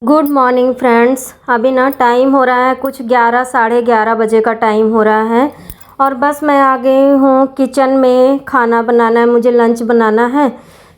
Good morning friends. अभी ना time हो रहा है कुछ 11 साढ़े 11 बजे का टाइम हो रहा है और बस मैं आ गई हूँ किचन में। खाना बनाना है, मुझे लंच बनाना है।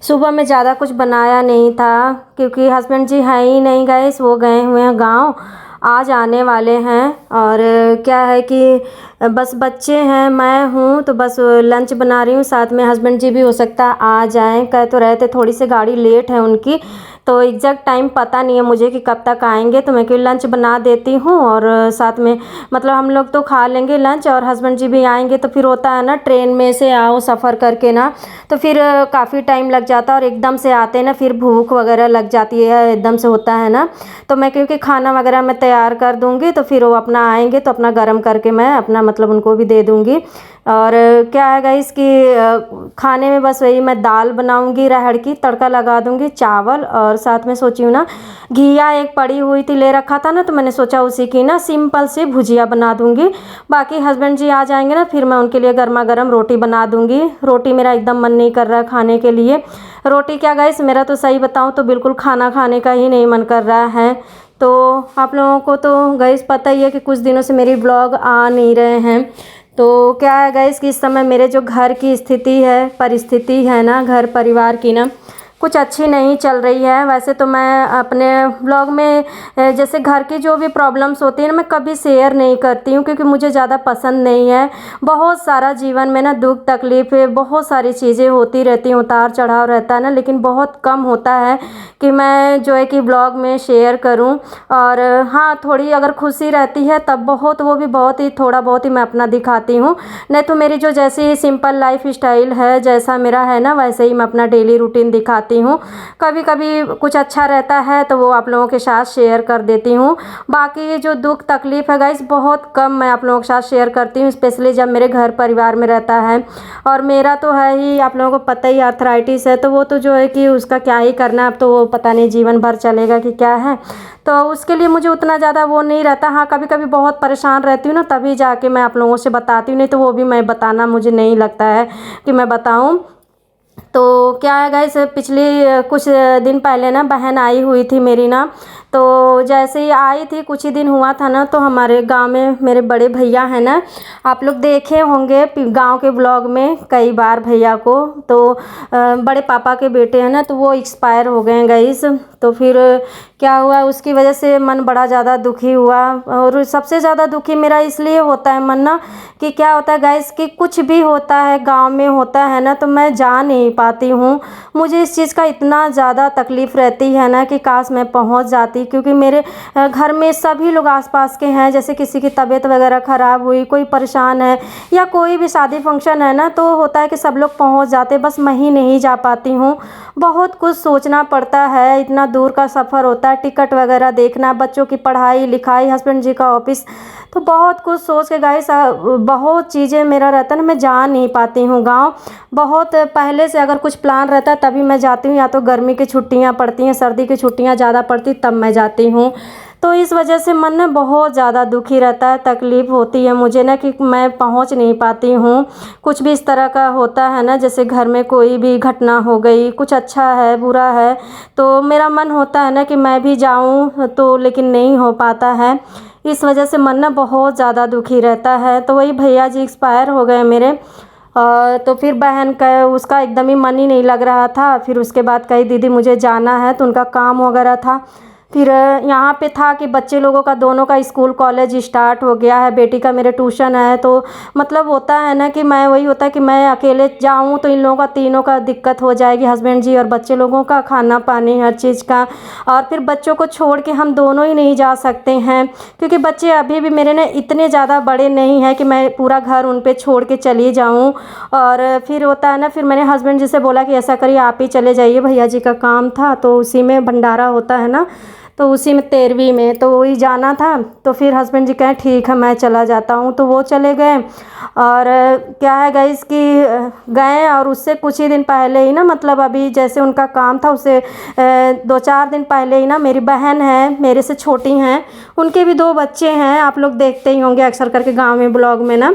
सुबह में ज़्यादा कुछ बनाया नहीं था क्योंकि हस्बैंड जी हैं ही नहीं, गए वो गए हुए हैं गांव, आज आने वाले हैं। और क्या है कि बस बच्चे हैं, मैं हूँ, तो बस लंच बना रही हूँ। साथ में हस्बैंड जी भी हो सकता है आ जाएं, कह तो रहे थे थोड़ी सी गाड़ी लेट है उनकी, तो एग्जैक्ट टाइम पता नहीं है मुझे कि कब तक आएंगे। तो मैं क्यों लंच बना देती हूँ और साथ में मतलब हम लोग तो खा लेंगे लंच और हस्बैंड जी भी आएंगे। तो फिर होता है ना, ट्रेन में से आओ सफ़र करके ना, तो फिर काफ़ी टाइम लग जाता है और एकदम से आते हैं ना, फिर भूख वगैरह लग जाती है, एकदम से होता है ना। तो मैं क्योंकि खाना वगैरह मैं तैयार कर दूँगी तो फिर वो अपना आएंगे तो अपना गर्म करके मैं अपना मतलब उनको भी दे दूँगी। और क्या है गाइस कि खाने में बस वही मैं दाल बनाऊंगी, अरहर की तड़का लगा दूंगी, चावल, और साथ में सोची हूँ ना घिया एक पड़ी हुई थी, ले रखा था ना, तो मैंने सोचा उसी की ना सिंपल सी भुजिया बना दूंगी। बाकी हस्बैंड जी आ जाएंगे ना, फिर मैं उनके लिए गर्मा गर्म रोटी बना दूंगी। रोटी मेरा एकदम मन नहीं कर रहा है खाने के लिए। रोटी क्या गाइस, मेरा तो सही बताऊँ तो बिल्कुल खाना खाने का ही नहीं मन कर रहा है। तो आप लोगों को तो गाइस पता ही है कि कुछ दिनों से मेरी ब्लॉग आ नहीं रहे हैं। तो क्या है गाइस कि इस समय मेरे जो घर की स्थिति है, परिस्थिति है ना, घर परिवार की ना कुछ अच्छी नहीं चल रही है। वैसे तो मैं अपने ब्लॉग में जैसे घर की जो भी प्रॉब्लम्स होती है ना, मैं कभी शेयर नहीं करती हूँ क्योंकि मुझे ज़्यादा पसंद नहीं है। बहुत सारा जीवन में ना दुख तकलीफ़ बहुत सारी चीज़ें होती रहती हैं, उतार चढ़ाव रहता है ना, लेकिन बहुत कम होता है कि मैं जो है कि ब्लॉग में शेयर करूं। और हाँ, थोड़ी अगर खुशी रहती है तब बहुत, वो भी बहुत ही थोड़ा बहुत ही मैं अपना दिखाती हूँ। नहीं तो मेरी जो जैसी सिंपल लाइफ स्टाइल है, जैसा मेरा है ना, वैसे ही मैं अपना डेली रूटीन दिखाती हूँ। कभी कभी कुछ अच्छा रहता है तो वो आप लोगों के साथ शेयर कर देती हूँ। बाकी जो दुख तकलीफ़ है गाइस, बहुत कम मैं आप लोगों के साथ शेयर करती हूँ, स्पेशली जब मेरे घर परिवार में रहता है। और मेरा तो है ही, आप लोगों को पता ही, आर्थराइटिस है, तो वो तो जो है कि उसका क्या ही करना, अब तो वो पता नहीं जीवन भर चलेगा कि क्या है। तो उसके लिए मुझे उतना ज़्यादा वो नहीं रहता। हाँ, कभी कभी बहुत परेशान रहती हूँ ना, तभी जाके मैं आप लोगों से बताती हूँ, नहीं तो वो भी मैं बताना मुझे नहीं लगता है कि मैं बताऊँ। तो क्या है गाइस, पिछली कुछ दिन पहले ना बहन आई हुई थी मेरी ना, तो जैसे ही आई थी कुछ ही दिन हुआ था ना, तो हमारे गांव में मेरे बड़े भैया हैं ना, आप लोग देखे होंगे गांव के ब्लॉग में कई बार भैया को। तो बड़े पापा के बेटे हैं ना, तो वो एक्सपायर हो गए हैं गाइस। तो फिर क्या हुआ, उसकी वजह से मन बड़ा ज़्यादा दुखी हुआ। और सबसे ज़्यादा दुखी मेरा इसलिए होता है मन ना, कि क्या होता है गाइस कि कुछ भी होता है गांव में होता है ना, तो मैं जा नहीं पाती हूँ। मुझे इस चीज़ का इतना ज़्यादा तकलीफ़ रहती है ना कि काश मैं पहुँच जाती, क्योंकि मेरे घर में सभी लोग आसपास के हैं। जैसे किसी की तबीयत वगैरह ख़राब हुई, कोई परेशान है, या कोई भी शादी फंक्शन है ना, तो होता है कि सब लोग पहुँच जाते, बस मैं ही नहीं जा पाती हूँ। बहुत कुछ सोचना पड़ता है, इतना दूर का सफ़र होता है, टिकट वगैरह देखना, बच्चों की पढ़ाई लिखाई, हस्बैंड जी का ऑफिस, तो बहुत कुछ सोच के गाइस बहुत चीज़ें मेरा रहता है ना, मैं जा नहीं पाती हूँ गांव। बहुत पहले से अगर कुछ प्लान रहता है तभी मैं जाती हूँ, या तो गर्मी की छुट्टियाँ पड़ती हैं, सर्दी की छुट्टियाँ ज़्यादा पड़ती तब मैं जाती हूँ। तो इस वजह से मन ना बहुत ज़्यादा दुखी रहता है, तकलीफ़ होती है मुझे ना कि मैं पहुँच नहीं पाती हूँ। कुछ भी इस तरह का होता है ना, जैसे घर में कोई भी घटना हो गई, कुछ अच्छा है बुरा है, तो मेरा मन होता है ना कि मैं भी जाऊँ, तो लेकिन नहीं हो पाता है। इस वजह से मन ना बहुत ज़्यादा दुखी रहता है। तो वही भैया जी एक्सपायर हो गए मेरे। तो फिर बहन का उसका एकदम ही मन ही नहीं लग रहा था। फिर उसके बाद कही दीदी मुझे जाना है, तो उनका काम वगैरह था। फिर यहाँ पे था कि बच्चे लोगों का दोनों का स्कूल कॉलेज स्टार्ट हो गया है, बेटी का मेरे ट्यूशन है, तो मतलब होता है ना कि मैं, वही होता है कि मैं अकेले जाऊँ तो इन लोगों का तीनों का दिक्कत हो जाएगी, हस्बैंड जी और बच्चे लोगों का खाना पानी हर चीज़ का। और फिर बच्चों को छोड़ के हम दोनों ही नहीं जा सकते हैं, क्योंकि बच्चे अभी भी मेरे ना इतने ज़्यादा बड़े नहीं हैं कि मैं पूरा घर उन पे छोड़ के चली जाऊँ। और फिर होता है ना, फिर मैंने हस्बैंड जी से बोला कि ऐसा करिए आप ही चले जाइए, भैया जी का काम था, तो उसी में भंडारा होता है ना, तो उसी में 13वीं में तो वही जाना था। तो फिर हस्बैंड जी कहें ठीक है मैं चला जाता हूँ, तो वो चले गए। और क्या है गाइस कि गए, और उससे कुछ ही दिन पहले ही ना, मतलब अभी जैसे उनका काम था उससे 2-4 दिन पहले ही ना, मेरी बहन है मेरे से छोटी हैं, उनके भी 2 बच्चे हैं, आप लोग देखते ही होंगे अक्सर करके गाँव में ब्लॉग में ना।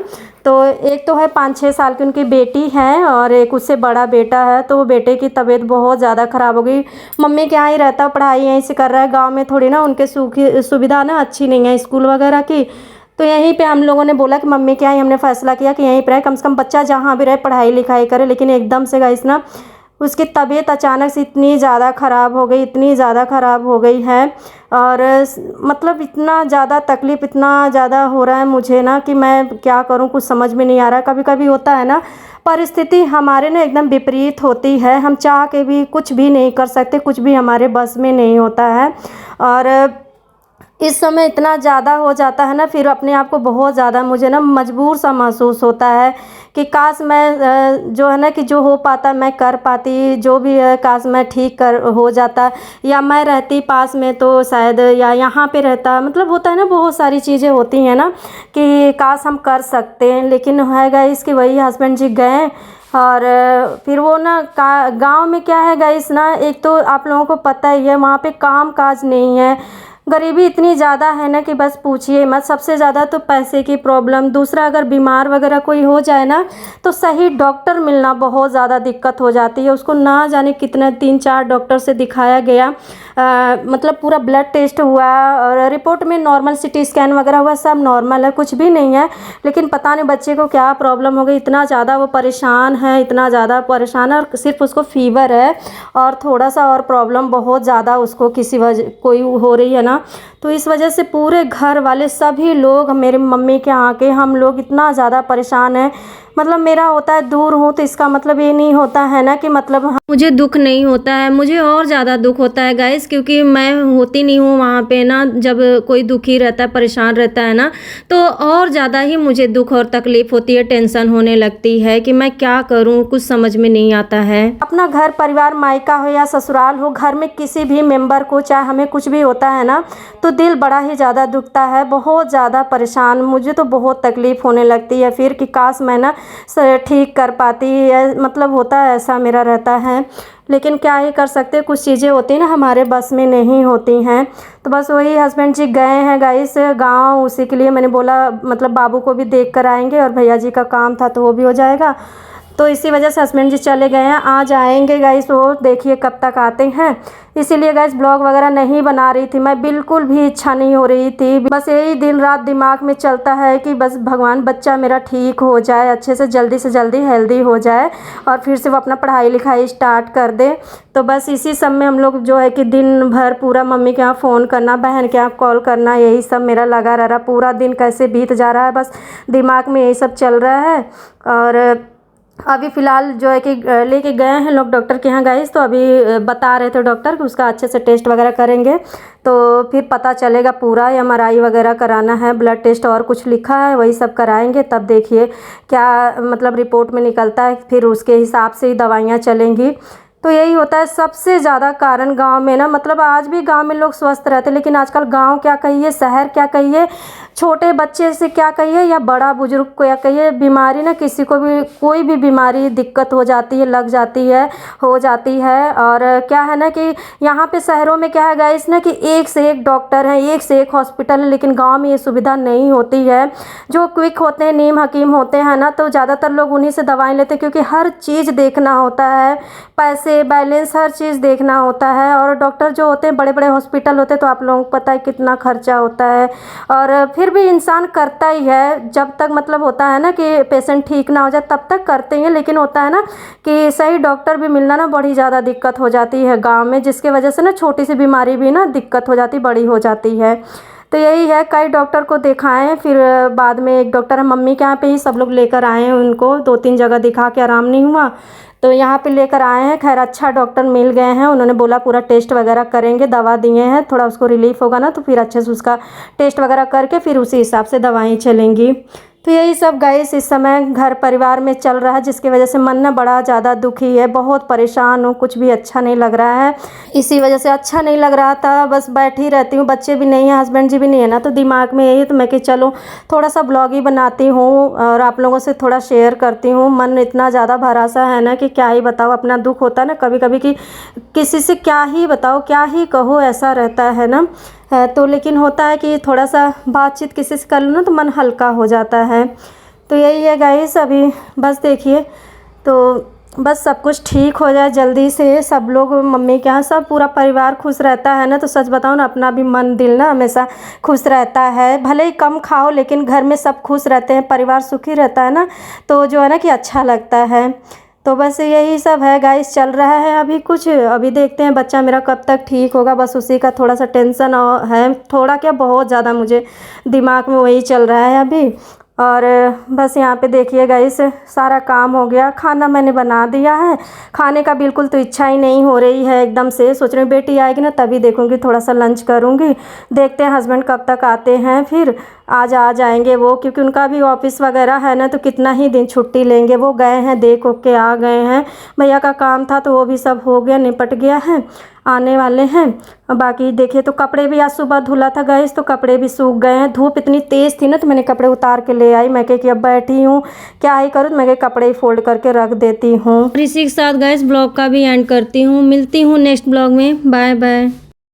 तो एक तो है 5-6 साल की उनकी बेटी है और एक उससे बड़ा बेटा है। तो वो बेटे की तबीयत बहुत ज़्यादा ख़राब हो गई। मम्मी के यहाँ ही रहता, पढ़ाई यहीं से कर रहा है। गाँव में थोड़ी ना उनके सुविधा ना अच्छी नहीं है स्कूल वगैरह की। तो यहीं पे हम लोगों ने बोला कि मम्मी के यहाँ ही हमने फ़ैसला किया कि यहीं पर रहे, कम से कम बच्चा जहाँ भी रहे पढ़ाई लिखाई करे। लेकिन एकदम से गाइस ना उसकी तबीयत अचानक से इतनी ज़्यादा ख़राब हो गई, इतनी ज़्यादा ख़राब हो गई है। और मतलब इतना ज़्यादा तकलीफ़, इतना ज़्यादा हो रहा है मुझे ना कि मैं क्या करूं, कुछ समझ में नहीं आ रहा है। कभी कभी होता है ना, परिस्थिति हमारे ना एकदम विपरीत होती है, हम चाह के भी कुछ भी नहीं कर सकते, कुछ भी हमारे बस में नहीं होता है। और इस समय इतना ज़्यादा हो जाता है ना, फिर अपने आप को बहुत ज़्यादा मुझे ना मजबूर सा महसूस होता है कि काश मैं जो है ना कि जो हो पाता मैं कर पाती, जो भी है काश मैं ठीक कर हो जाता, या मैं रहती पास में तो शायद, या यहाँ पे रहता। मतलब होता है ना, बहुत सारी चीज़ें होती हैं ना कि काश हम कर सकते हैं। लेकिन है गाइस कि वही हस्बैंड जी गए और फिर वो ना गांव में क्या है गाइस ना, एक तो आप लोगों को पता ही है वहाँ पे काम काज नहीं है, गरीबी इतनी ज़्यादा है ना कि बस पूछिए मत। सबसे ज़्यादा तो पैसे की प्रॉब्लम, दूसरा अगर बीमार वगैरह कोई हो जाए ना तो सही डॉक्टर मिलना बहुत ज़्यादा दिक्कत हो जाती है। उसको ना जाने कितने 3-4 डॉक्टर से दिखाया गया, मतलब पूरा ब्लड टेस्ट हुआ और रिपोर्ट में नॉर्मल सिटी स्कैन वगैरह हुआ, सब नॉर्मल है, कुछ भी नहीं है। लेकिन पता नहीं बच्चे को क्या प्रॉब्लम हो गई, इतना ज़्यादा वो परेशान है, इतना ज़्यादा परेशान है। और सिर्फ उसको फीवर है और थोड़ा सा और प्रॉब्लम बहुत ज़्यादा उसको किसी वजह कोई हो रही है ना, तो इस वजह से पूरे घर वाले सभी लोग, मेरे मम्मी के यहाँ के हम लोग इतना ज़्यादा परेशान हैं। मतलब मेरा होता है दूर हूँ तो इसका मतलब ये नहीं होता है ना कि मतलब मुझे दुख नहीं होता है, मुझे और ज़्यादा दुख होता है गाइस, क्योंकि मैं होती नहीं हूँ वहाँ पे ना। जब कोई दुखी रहता है, परेशान रहता है ना, तो और ज़्यादा ही मुझे दुख और तकलीफ़ होती है, टेंशन होने लगती है कि मैं क्या करूँ, कुछ समझ में नहीं आता है। अपना घर परिवार, मायका हो या ससुराल हो, घर में किसी भी मेंबर को चाहे हमें कुछ भी होता है ना तो दिल बड़ा ही ज़्यादा दुखता है, बहुत ज़्यादा परेशान, मुझे तो बहुत तकलीफ़ होने लगती है फिर कि काश मैं ना ठीक कर पाती है। मतलब होता है ऐसा मेरा रहता है, लेकिन क्या ही कर सकते, कुछ चीज़ें होती हैं ना हमारे बस में नहीं होती हैं। तो बस वही हस्बैंड जी गए हैं गाइस गांव, उसी के लिए मैंने बोला मतलब बाबू को भी देख कर आएंगे और भैया जी का काम था तो वो भी हो जाएगा। तो इसी वजह से हस्बैंड जी चले गए हैं, आज आएंगे गाइस, वो देखिए कब तक आते हैं। इसीलिए गाइस ब्लॉग वगैरह नहीं बना रही थी मैं, बिल्कुल भी इच्छा नहीं हो रही थी। बस यही दिन रात दिमाग में चलता है कि बस भगवान बच्चा मेरा ठीक हो जाए, अच्छे से जल्दी हेल्दी हो जाए और फिर से वो अपना पढ़ाई लिखाई स्टार्ट कर दे। तो बस इसी सब में हम लोग जो है कि दिन भर पूरा मम्मी के यहाँ फ़ोन करना, बहन के यहाँ कॉल करना, यही सब मेरा लगा रह रहा। पूरा दिन कैसे बीत जा रहा है बस दिमाग में यही सब चल रहा है। और अभी फ़िलहाल जो है कि लेके गए हैं लोग डॉक्टर के यहाँ गाइस, तो अभी बता रहे थे डॉक्टर कि उसका अच्छे से टेस्ट वगैरह करेंगे तो फिर पता चलेगा पूरा। MRI वगैरह कराना है, ब्लड टेस्ट और कुछ लिखा है वही सब कराएंगे, तब देखिए क्या मतलब रिपोर्ट में निकलता है, फिर उसके हिसाब से ही दवाइयाँ चलेंगी। तो यही होता है सबसे ज़्यादा कारण गांव में ना, मतलब आज भी गांव में लोग स्वस्थ रहते, लेकिन आजकल गांव क्या कहिए, शहर क्या कहिए, छोटे बच्चे से क्या कहिए या बड़ा बुजुर्ग को क्या कहिए, बीमारी ना किसी को भी कोई भी बीमारी दिक्कत हो जाती है, लग जाती है, हो जाती है। और क्या है ना कि यहाँ पे शहरों में क्या है गाइस ना कि एक से एक डॉक्टर हैं, एक से एक हॉस्पिटल है, लेकिन गाँव में ये सुविधा नहीं होती है। जो क्विक होते हैं, नीम हकीम होते हैं ना, तो ज़्यादातर लोग उन्हीं से दवाएँ लेते हैं, क्योंकि हर चीज़ देखना होता है, पैसे बैलेंस हर चीज़ देखना होता है। और डॉक्टर जो होते हैं बड़े बड़े हॉस्पिटल होते हैं, तो आप लोगों को पता है कितना खर्चा होता है। और फिर भी इंसान करता ही है, जब तक मतलब होता है ना कि पेशेंट ठीक ना हो जाए तब तक करते हैं। लेकिन होता है ना कि सही डॉक्टर भी मिलना ना बड़ी ज़्यादा दिक्कत हो जाती है गाँव में, जिसके वजह से ना छोटी सी बीमारी भी ना दिक्कत हो जाती, बड़ी हो जाती है। तो यही है, कई डॉक्टर को दिखाएं, फिर बाद में एक डॉक्टर है मम्मी के यहाँ पे ही सब लोग लेकर आए हैं उनको, 2-3 जगह दिखा के आराम नहीं हुआ तो यहाँ पे लेकर आए हैं। खैर अच्छा डॉक्टर मिल गए हैं, उन्होंने बोला पूरा टेस्ट वगैरह करेंगे, दवा दिए हैं, थोड़ा उसको रिलीफ होगा ना तो फिर अच्छे से उसका टेस्ट वगैरह करके फिर उसी हिसाब से दवाएं चलेंगी। तो यही सब गाइस इस समय घर परिवार में चल रहा है, जिसकी वजह से मन ना बड़ा ज़्यादा दुखी है, बहुत परेशान हूँ, कुछ भी अच्छा नहीं लग रहा है। इसी वजह से अच्छा नहीं लग रहा था, बस बैठी रहती हूँ, बच्चे भी नहीं हैं, हस्बैंड जी भी नहीं है ना, तो दिमाग में यही तो मैं कि चलो थोड़ा सा ब्लॉग ही बनाती हूँ और आप लोगों से थोड़ा शेयर करती हूँ। मन इतना ज़्यादा भरा सा है ना कि क्या ही बताओ, अपना दुख होता है ना कभी कभी कि किसी से क्या ही बताओ, क्या ही कहो, ऐसा रहता है ना। तो लेकिन होता है कि थोड़ा सा बातचीत किसी से कर लो ना तो मन हल्का हो जाता है। तो यही है गाइस, अभी बस देखिए तो बस सब कुछ ठीक हो जाए जल्दी से, सब लोग मम्मी के यहाँ सब पूरा परिवार खुश रहता है ना, तो सच बताऊँ ना अपना भी मन दिल ना हमेशा खुश रहता है। भले ही कम खाओ लेकिन घर में सब खुश रहते हैं, परिवार सुखी रहता है ना, तो जो है ना कि अच्छा लगता है। तो बस यही सब है गाइस, चल रहा है अभी कुछ। अभी देखते हैं बच्चा मेरा कब तक ठीक होगा, बस उसी का थोड़ा सा टेंशन है, थोड़ा क्या बहुत ज़्यादा मुझे दिमाग में वही चल रहा है अभी। और बस यहाँ पे देखिए गाइस सारा काम हो गया, खाना मैंने बना दिया है। खाने का बिल्कुल तो इच्छा ही नहीं हो रही है एकदम से, सोच रही हूँ बेटी आएगी ना तभी देखूँगी, थोड़ा सा लंच करूँगी। देखते हैं हस्बैंड कब तक आते हैं, फिर आज आ जाएंगे वो, क्योंकि उनका भी ऑफिस वगैरह है ना, तो कितना ही दिन छुट्टी लेंगे। वो गए हैं देख के आ गए हैं, भैया का काम था तो वो भी सब हो गया, निपट गया है, आने वाले हैं। बाकी देखिए तो कपड़े भी आज सुबह धुला था गैस, तो कपड़े भी सूख गए हैं। धूप इतनी तेज़ थी ना तो मैंने कपड़े उतार के ले आई। मैं कह कि अब बैठी हूँ क्या ही करूँ, मैं कह कपड़े ही फोल्ड करके रख देती हूँ। इसी के साथ गैस ब्लॉग का भी एंड करती हूँ, मिलती हूँ नेक्स्ट ब्लॉग में, बाय बाय।